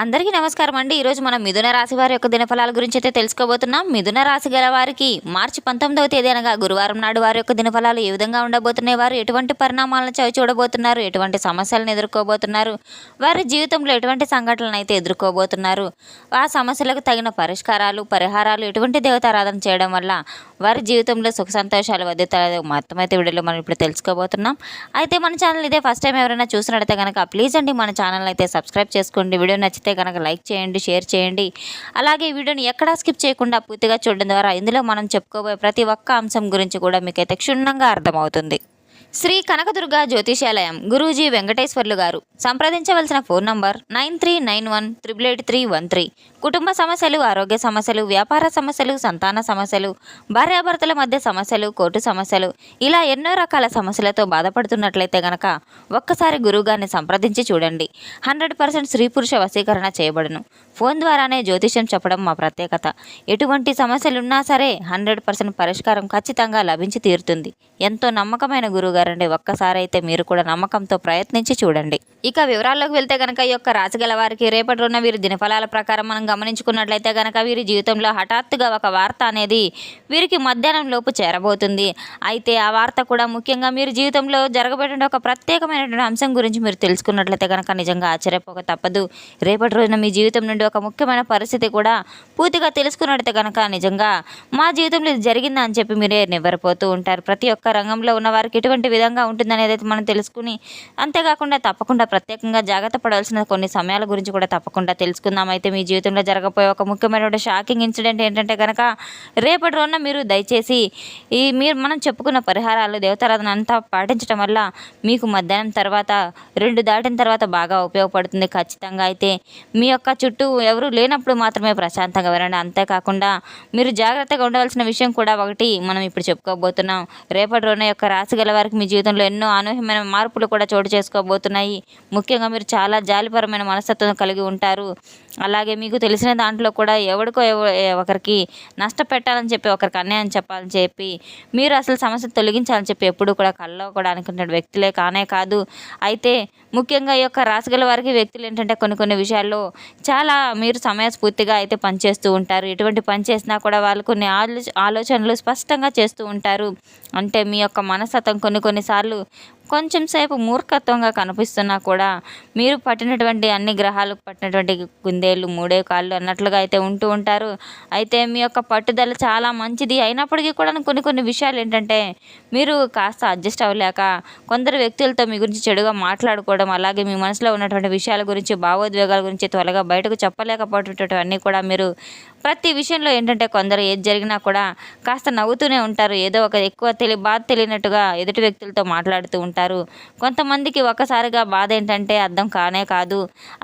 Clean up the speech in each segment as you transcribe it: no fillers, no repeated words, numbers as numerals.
అందరికీ నమస్కారం అండి. ఈరోజు మనం మిథున రాశి వారి యొక్క దినఫలాల గురించి అయితే తెలుసుకోబోతున్నాం. మిథున రాశి గల వారికి మార్చి 19వ తేదీ అనగా గురువారం నాడు వారి యొక్క దినఫలాలు ఏ విధంగా ఉండబోతున్నాయి, వారు ఎటువంటి పరిణామాలను చూడబోతున్నారు, ఎటువంటి సమస్యలను ఎదుర్కోబోతున్నారు, వారి జీవితంలో ఎటువంటి సంఘటనలను అయితే ఎదుర్కోబోతున్నారు, ఆ సమస్యలకు తగిన పరిహారాలు ఎటువంటి దేవతారాధన చేయడం వల్ల వారి జీవితంలో సుఖ సంతోషాలు వద్దుతారో మొత్తం అయితే వీడియోలో మనం ఇప్పుడు తెలుసుకోబోతున్నాం. అయితే మన ఛానల్ ఇదే ఫస్ట్ టైం ఎవరైనా చూసినట్లయితే కనుక ప్లీజ్ అండి మన ఛానల్ అయితే సబ్స్క్రైబ్ చేసుకోండి. వీడియో నచ్చితే కనుక లైక్ చేయండి, షేర్ చేయండి. అలాగే ఈ వీడియోని ఎక్కడా స్కిప్ చేయకుండా పూర్తిగా చూడడం ద్వారా ఇందులో మనం చెప్పుకోబోయే ప్రతి ఒక్క అంశం గురించి కూడా మీకైతే క్షుణ్ణంగా అర్థమవుతుంది. శ్రీ కనకదుర్గ జ్యోతిషాలయం గురూజీ వెంకటేశ్వర్లు గారు. సంప్రదించవలసిన ఫోన్ నంబర్ 9391888313. కుటుంబ సమస్యలు, ఆరోగ్య సమస్యలు, వ్యాపార సమస్యలు, సంతాన సమస్యలు, భార్యాభర్తల మధ్య సమస్యలు, కోర్టు సమస్యలు, ఇలా ఎన్నో రకాల సమస్యలతో బాధపడుతున్నట్లయితే గనక ఒక్కసారి గురువుగారిని సంప్రదించి చూడండి. 100% స్త్రీ పురుష వశీకరణ చేయబడును. ఫోన్ ద్వారానే జ్యోతిష్యం చెప్పడం మా ప్రత్యేకత. ఎటువంటి సమస్యలున్నా సరే 100% పరిష్కారం ఖచ్చితంగా లభించి తీరుతుంది. ఎంతో నమ్మకమైన గురువుగారండి. ఒక్కసారి అయితే మీరు కూడా నమ్మకంతో ప్రయత్నించి చూడండి. ఇక వివరాల్లోకి వెళ్తే కనుక ఈ యొక్క రాశి గల వారికి రేపటి రోజున వీరి దినఫలాల ప్రకారం మనం గమనించుకున్నట్లయితే కనుక వీరి జీవితంలో హఠాత్తుగా ఒక వార్త అనేది వీరికి మధ్యాహ్నం లోపు చేరబోతుంది. అయితే ఆ వార్త కూడా ముఖ్యంగా మీరు జీవితంలో జరగబోయే ఒక ప్రత్యేకమైనటువంటి అంశం గురించి మీరు తెలుసుకున్నట్లయితే కనుక నిజంగా ఆశ్చర్యపోక తప్పదు. రేపటి రోజున మీ జీవితం నుండి ఒక ముఖ్యమైన పరిస్థితి కూడా పూర్తిగా తెలుసుకున్నట్లయితే కనుక నిజంగా మా జీవితంలో ఇది జరిగిందా అని చెప్పి మీరే నివ్వెరపోతూ ఉంటారు. ప్రతి ఒక్క రంగంలో ఉన్న వారికి ఎటువంటి విధంగా ఉంటుందనేది అయితే మనం తెలుసుకుని అంతేకాకుండా తప్పకుండా ప్రత్యేకంగా జాగ్రత్త పడాల్సిన కొన్ని సమయాల గురించి కూడా తప్పకుండా తెలుసుకుందాం. అయితే మీ జీవితంలో జరగబోయే ఒక ముఖ్యమైన షాకింగ్ ఇన్సిడెంట్ ఏంటంటే కనుక రేపటి రోజున మీరు దయచేసి మనం చెప్పుకున్న పరిహారాలు దేవతారాధన అంతా పాటించడం వల్ల మీకు మధ్యాహ్నం తర్వాత 2 దాటిన తర్వాత బాగా ఉపయోగపడుతుంది ఖచ్చితంగా. అయితే మీ యొక్క చుట్టూ ఎవరు లేనప్పుడు మాత్రమే ప్రశాంతంగా వినండి. అంతేకాకుండా మీరు జాగ్రత్తగా ఉండవలసిన విషయం కూడా ఒకటి మనం ఇప్పుడు చెప్పుకోబోతున్నాం. రేపటి రోజున యొక్క రాశి గల వారికి మీ జీవితంలో ఎన్నో అనూహ్యమైన మార్పులు కూడా చోటు చేసుకోబోతున్నాయి. ముఖ్యంగా మీరు చాలా జాలిపరమైన మనస్తత్వం కలిగి ఉంటారు. అలాగే మీకు తెలిసిన దాంట్లో కూడా ఎవరికో ఒకరికి నష్టపెట్టాలని చెప్పి, ఒకరికి అన్యాయం చెప్పాలని చెప్పి, మీరు అసలు సమస్యను తొలగించాలని చెప్పి ఎప్పుడు కూడా కల్లో కూడా అనుకునే వ్యక్తులే కానే కాదు. అయితే ముఖ్యంగా ఈ యొక్క రాశిగల వారికి వ్యక్తులు ఏంటంటే కొన్ని విషయాల్లో చాలా మీరు సమయస్ఫూర్తిగా అయితే పనిచేస్తూ ఉంటారు. ఎటువంటి పని చేసినా కూడా వాళ్ళు కొన్ని ఆలోచనలు స్పష్టంగా చేస్తూ ఉంటారు. అంటే మీ యొక్క మనస్తత్వం కొన్నిసార్లు కొంచెం సేపు మూర్ఖత్వంగా కనిపిస్తున్నా కూడా మీరు పట్టినటువంటి అన్ని గ్రహాలకు పట్టినటువంటి కుందేళ్ళు 3 కాళ్ళు అన్నట్లుగా అయితే ఉంటూ ఉంటారు. అయితే మీ యొక్క పట్టుదల చాలా మంచిది అయినప్పటికీ కూడా కొన్ని విషయాలు ఏంటంటే మీరు కాస్త అడ్జస్ట్ అవ్వలేక కొందరు వ్యక్తులతో మీ గురించి చెడుగా మాట్లాడుకోవడం, అలాగే మీ మనసులో ఉన్నటువంటి విషయాల గురించి, భావోద్వేగాల గురించి త్వరగా బయటకు చెప్పలేకపోవటం కూడా మీరు ప్రతి విషయంలో ఏంటంటే కొందరు ఏది జరిగినా కూడా కాస్త నవ్వుతూనే ఉంటారు. ఏదో ఒక ఎక్కువ బాధ తెలియనట్టుగా ఎదుటి వ్యక్తులతో మాట్లాడుతూ ఉంటారు. కొంతమందికి ఒక్కసారిగా బాధ ఏంటంటే అర్థం కానే కాదు.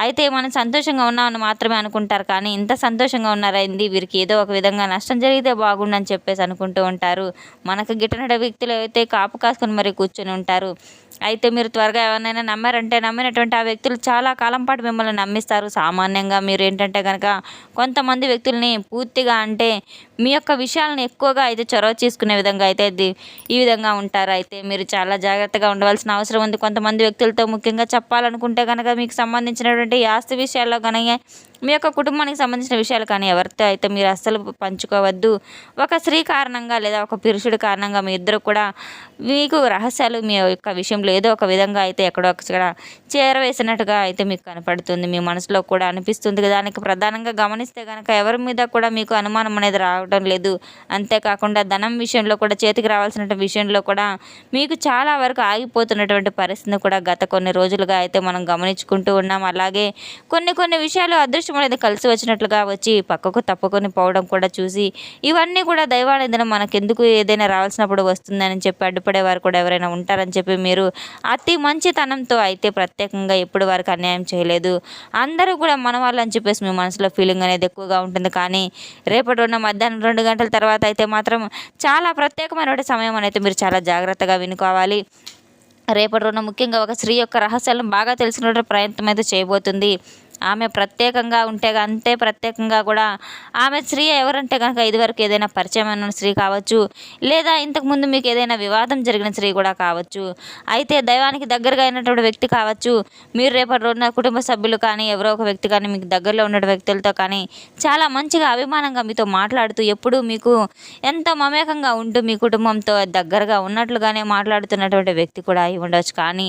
అయితే మనం సంతోషంగా ఉన్నామని మాత్రమే అనుకుంటారు. కానీ ఇంత సంతోషంగా ఉన్నారైంది, వీరికి ఏదో ఒక విధంగా నష్టం జరిగితే బాగుండని చెప్పేసి అనుకుంటూ ఉంటారు. మనకు గిట్టనటువంటి వ్యక్తులు అయితే కాపు కాసుకొని మరి కూర్చొని ఉంటారు. అయితే మీరు త్వరగా ఎవరినైనా నమ్మారంటే నమ్మినటువంటి ఆ వ్యక్తులు చాలా కాలం పాటు మిమ్మల్ని నమ్మిస్తారు. సామాన్యంగా మీరు ఏంటంటే కనుక కొంతమంది వ్యక్తుల్ని పూర్తిగా అంటే మీ యొక్క విషయాలను ఎక్కువగా అయితే చొరవ తీసుకునే విధంగా అయితే ఈ విధంగా ఉంటారు. అయితే మీరు చాలా జాగ్రత్తగా ఉండవలసిన అవసరం ఉంది. కొంతమంది వ్యక్తులతో ముఖ్యంగా చెప్పాలనుకుంటే కనుక మీకు సంబంధించినటువంటి ఆస్తి విషయాల్లో కనుక మీ యొక్క కుటుంబానికి సంబంధించిన విషయాలు కానీ ఎవరితో అయితే మీరు అస్సలు పంచుకోవద్దు. ఒక స్త్రీ కారణంగా లేదా ఒక పురుషుడి కారణంగా మీ ఇద్దరు కూడా మీకు రహస్యాలు మీ యొక్క విషయంలో ఏదో ఒక విధంగా అయితే ఎక్కడో అక్కడ చేరవేసినట్టుగా అయితే మీకు కనపడుతుంది. మీ మనసులో కూడా అనిపిస్తుంది. దానికి ప్రధానంగా గమనిస్తే కనుక ఎవరి మీద కూడా మీకు అనుమానం అనేది రావడం లేదు. అంతేకాకుండా ధనం విషయంలో కూడా చేతికి రావాల్సిన విషయంలో కూడా మీకు చాలా వరకు ఆగిపోతున్నటువంటి పరిస్థితిని కూడా గత కొన్ని రోజులుగా అయితే మనం గమనించుకుంటూ ఉన్నాం. అలాగే కొన్ని విషయాలు అదృష్టం అనేది కలిసి వచ్చినట్లుగా వచ్చి పక్కకు తప్పుకొని పోవడం కూడా చూసి ఇవన్నీ కూడా దైవానిదనం, మనకెందుకు ఏదైనా రావాల్సినప్పుడు వస్తుందని చెప్పి అడ్డుపడేవారు కూడా ఎవరైనా ఉంటారని చెప్పి మీరు అతి మంచితనంతో అయితే ప్రత్యేకంగా ఎప్పుడు వారికి అన్యాయం చేయలేదు. అందరూ కూడా మన వాళ్ళు అని చెప్పేసి మీ మనసులో ఫీలింగ్ అనేది ఎక్కువగా ఉంటుంది. కానీ రేపటి రోజున మధ్యాహ్నం 2 గంటల తర్వాత అయితే మాత్రం చాలా ప్రత్యేకమైన సమయం అనేది మీరు చాలా జాగ్రత్తగా వినుకోవాలి. రేపటి రోజున ముఖ్యంగా ఒక స్త్రీ యొక్క రహస్యాలను బాగా తెలుసుకునే ప్రయత్నం అయితే చేయబోతుంది. ఆమె ప్రత్యేకంగా ఉంటే అంతే ప్రత్యేకంగా కూడా ఆమె స్త్రీ ఎవరంటే కనుక ఇదివరకు ఏదైనా పరిచయమైన స్త్రీ కావచ్చు, లేదా ఇంతకుముందు మీకు ఏదైనా వివాదం జరిగిన స్త్రీ కూడా కావచ్చు, అయితే దైవానికి దగ్గరగా అయినటువంటి వ్యక్తి కావచ్చు. మీరు రేపటి రోజున కుటుంబ సభ్యులు కానీ ఎవరో ఒక వ్యక్తి కానీ మీకు దగ్గరలో ఉన్న వ్యక్తులతో కానీ చాలా మంచిగా అభిమానంగా మీతో మాట్లాడుతూ ఎప్పుడూ మీకు ఎంతో మమేకంగా ఉంటూ మీ కుటుంబంతో దగ్గరగా ఉన్నట్లుగానే మాట్లాడుతున్నటువంటి వ్యక్తి కూడా అయి ఉండవచ్చు. కానీ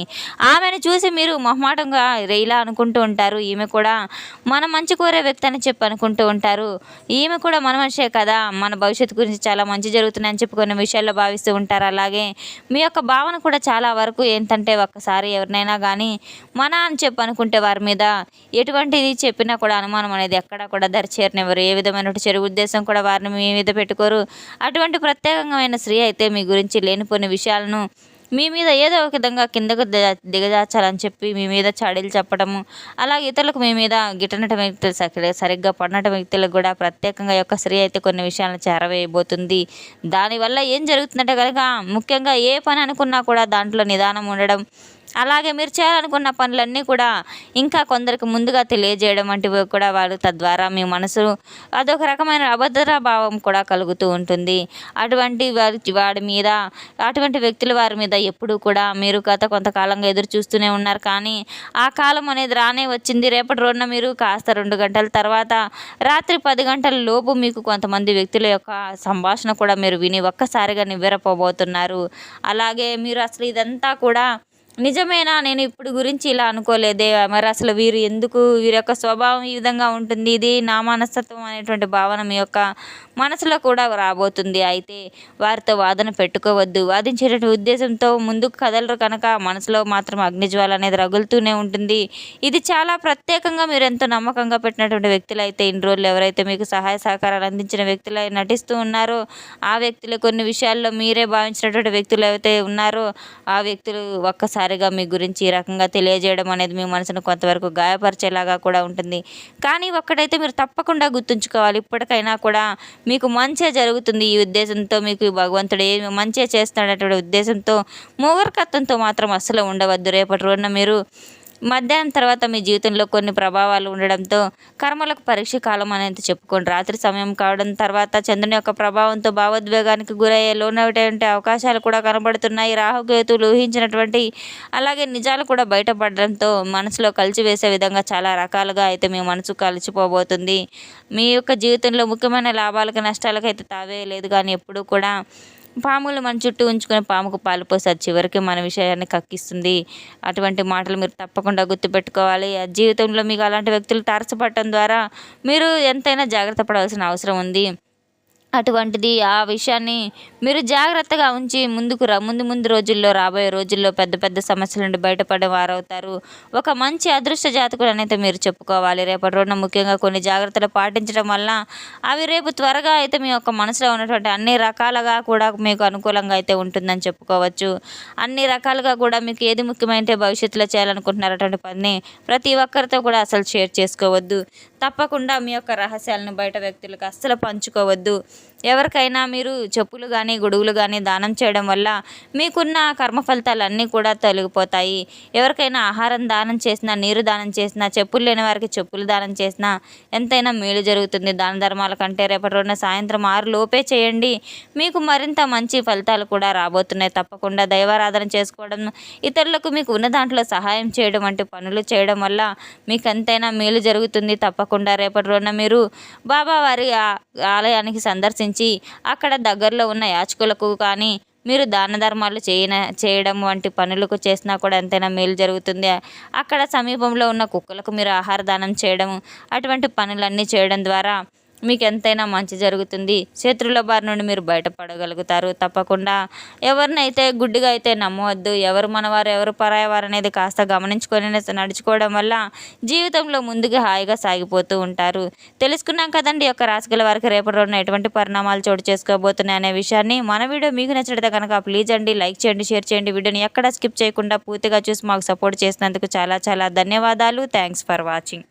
ఆమెను చూసి మీరు మొహమాటంగా ఇలా అనుకుంటూ ఉంటారు, ఈమె కూడా మన మంచి కోరే వ్యక్తి అని చెప్పి అనుకుంటూ ఉంటారు. ఈమె కూడా మన మనిషే కదా, మన భవిష్యత్తు గురించి చాలా మంచి జరుగుతుందని చెప్పి కొన్ని విషయాల్లో భావిస్తూ ఉంటారు. అలాగే మీ యొక్క భావన కూడా చాలా వరకు ఏంటంటే ఒక్కసారి ఎవరినైనా కానీ మన అని చెప్పి అనుకుంటే వారి మీద ఎటువంటిది చెప్పినా కూడా అనుమానం అనేది ఎక్కడా కూడా దరిచేరనివ్వరు. ఏ విధమైన చెడు ఉద్దేశం కూడా వారిని మీ మీద పెట్టుకోరు. అటువంటి ప్రత్యేకమైన స్త్రీ అయితే మీ గురించి లేనిపోని విషయాలను మీ మీద ఏదో ఒక విధంగా కిందకు దిగజార్చాలని చెప్పి మీ మీద చాడీలు చెప్పడము, అలాగే ఇతరులకు మీ మీద గిట్టనట వ్యక్తులు సరిగ్గా పడినట వ్యక్తులకు కూడా ప్రత్యేకంగా యొక్క స్త్రీ అయితే కొన్ని విషయాలను చేరవేయబోతుంది. దానివల్ల ఏం జరుగుతుందంటే కనుక ముఖ్యంగా ఏ పని అనుకున్నా కూడా దాంట్లో నిదానం ఉండడం, అలాగే మీరు చేయాలనుకున్న పనులన్నీ కూడా ఇంకా కొందరికి ముందుగా తెలియజేయడం వంటివి కూడా వారు తద్వారా మీ మనసు అదొక రకమైన అభద్రతా భావం కూడా కలుగుతూ ఉంటుంది. అటువంటి వాడి మీద అటువంటి వ్యక్తుల వారి మీద ఎప్పుడూ కూడా మీరు గత కొంతకాలంగా ఎదురు చూస్తూనే ఉన్నారు. కానీ ఆ కాలం అనేది రానే వచ్చింది. రేపటి రోజున మీరు కాస్త 2 గంటల తర్వాత రాత్రి 10 గంటల లోపు మీకు కొంతమంది వ్యక్తుల యొక్క సంభాషణ కూడా మీరు విని ఒక్కసారిగా నివ్వెరపోబోతున్నారు. అలాగే మీరు అసలు ఇదంతా కూడా నిజమేనా, నేను ఇప్పుడు గురించి ఇలా అనుకోలేదే, మరి అసలు వీరు ఎందుకు, వీరి యొక్క స్వభావం ఈ విధంగా ఉంటుంది, ఇది నా మనస్తత్వం అనేటువంటి భావన మీ యొక్క మనసులో కూడా రాబోతుంది. అయితే వారితో వాదన పెట్టుకోవద్దు. వాదించేటటువంటి ఉద్దేశంతో ముందుకు కదలరు కనుక మనసులో మాత్రం అగ్నిజ్వాల అనేది రగులుతూనే ఉంటుంది. ఇది చాలా ప్రత్యేకంగా మీరు ఎంతో నమ్మకంగా పెట్టినటువంటి వ్యక్తులు అయితే ఇన్ని రోజులు ఎవరైతే మీకు సహాయ సహకారాలు అందించిన వ్యక్తులు నటిస్తూ ఉన్నారో ఆ వ్యక్తులు కొన్ని విషయాల్లో మీరే భావించినటువంటి వ్యక్తులు అయితే ఉన్నారో ఆ వ్యక్తులు ఒక్కసారిగా మీ గురించి ఈ రకంగా తెలియజేయడం అనేది మీ మనసును కొంతవరకు గాయపరిచేలాగా కూడా ఉంటుంది. కానీ ఒక్కటైతే మీరు తప్పకుండా గుర్తుంచుకోవాలి, ఇప్పటికైనా కూడా మీకు మంచే జరుగుతుంది. ఈ ఉద్దేశంతో మీకు భగవంతుడు ఏమి మంచే చేస్తున్నాడనే ఉద్దేశంతో మూర్ఖత్వంతో మాత్రం అస్సలు ఉండవద్దు. రేపటి రోజున మీరు మధ్యాహ్నం తర్వాత మీ జీవితంలో కొన్ని ప్రభావాలు ఉండడంతో కర్మలకు పరీక్ష కాలం అనేది చెప్పుకోండి. రాత్రి సమయం కావడం తర్వాత చంద్రుని యొక్క ప్రభావంతో భావోద్వేగానికి గురయ్యే లోనటువంటి అవకాశాలు కూడా కనబడుతున్నాయి. రాహుకేతువులు ఊహించినటువంటి అలాగే నిజాలు కూడా బయటపడడంతో మనసులో కలిచివేసే విధంగా చాలా రకాలుగా అయితే మీ మనసు కలిసిపోబోతుంది. మీ యొక్క జీవితంలో ముఖ్యమైన లాభాలకు నష్టాలకు అయితే తావే లేదు. కానీ ఎప్పుడూ కూడా పాములు మన చుట్టూ ఉంచుకొని పాముకు పాలు పోసి అది చివరికి మన విషయాన్ని కక్కిస్తుంది. అటువంటి మాటలు మీరు తప్పకుండా గుర్తుపెట్టుకోవాలి. ఆ జీవితంలో మీకు అలాంటి వ్యక్తులు తారసపడటం ద్వారా మీరు ఎంతైనా జాగ్రత్త పడవలసిన అవసరం ఉంది. అటువంటిది ఆ విషయాన్ని మీరు జాగ్రత్తగా ఉంచి ముందు రోజుల్లో రాబోయే రోజుల్లో పెద్ద పెద్ద సమస్యల నుండి బయటపడే వారవుతారు. ఒక మంచి అదృష్ట జాతకుడు అనేది మీరు చెప్పుకోవాలి. రేపటి రోజున ముఖ్యంగా కొన్ని జాగ్రత్తలు పాటించడం వల్ల అవి రేపు త్వరగా అయితే మీ యొక్క మనసులో ఉన్నటువంటి అన్ని రకాలుగా కూడా మీకు అనుకూలంగా అయితే ఉంటుందని చెప్పుకోవచ్చు. అన్ని రకాలుగా కూడా మీకు ఏది ముఖ్యమైతే భవిష్యత్తులో చేయాలనుకుంటున్నారు అటువంటి పని ప్రతి ఒక్కరితో కూడా అసలు షేర్ చేసుకోవద్దు. తప్పకుండా మీ యొక్క రహస్యాలను బయట వ్యక్తులకు అస్సలు పంచుకోవద్దు. ఎవరికైనా మీరు చెప్పులు కానీ గొడుగులు కానీ దానం చేయడం వల్ల మీకున్న కర్మ ఫలితాలన్నీ కూడా తొలగిపోతాయి. ఎవరికైనా ఆహారం దానం చేసినా, నీరు దానం చేసినా, చెప్పులు లేని వారికి చెప్పులు దానం చేసినా ఎంతైనా మేలు జరుగుతుంది. దాన ధర్మాల కంటే రేపటి రోజున సాయంత్రం 6 లోపే చేయండి. మీకు మరింత మంచి ఫలితాలు కూడా రాబోతున్నాయి. తప్పకుండా దైవారాధన చేసుకోవడం, ఇతరులకు మీకు ఉన్న దాంట్లో సహాయం చేయడం వంటి పనులు చేయడం వల్ల మీకు ఎంతైనా మేలు జరుగుతుంది. తప్పకుండా రేపటి రోజున మీరు బాబా వారి ఆలయానికి సందర్శించి అక్కడ దగ్గరలో ఉన్న యాచకులకు కానీ మీరు దాన ధర్మాలు చేయడం వంటి పనులకు చేసినా కూడా ఎంతైనా మేలు జరుగుతుంది. అక్కడ సమీపంలో ఉన్న కుక్కలకు మీరు ఆహార దానం చేయడం అటువంటి పనులన్నీ చేయడం ద్వారా మీకు ఎంతైనా మంచి జరుగుతుంది. శత్రుల బారి నుండి మీరు బయటపడగలుగుతారు. తప్పకుండా ఎవరినైతే గుడ్డిగా అయితే నమ్మవద్దు. ఎవరు మనవారు ఎవరు పరాయవారు అనేది కాస్త గమనించుకొని నడుచుకోవడం వల్ల జీవితంలో ముందుకు హాయిగా సాగిపోతూ ఉంటారు. తెలుసుకున్నాం కదండి ఈ యొక్క రాశిగల వారికి రేపటి రోజున ఎటువంటి పరిణామాలు చోటు చేసుకోబోతున్నాయి అనే విషయాన్ని. మన వీడియో మీకు నచ్చితే కనుక ప్లీజ్ అండి లైక్ చేయండి, షేర్ చేయండి. వీడియోని ఎక్కడ స్కిప్ చేయకుండా పూర్తిగా చూసి మాకు సపోర్ట్ చేసినందుకు చాలా చాలా ధన్యవాదాలు. Thanks for watching.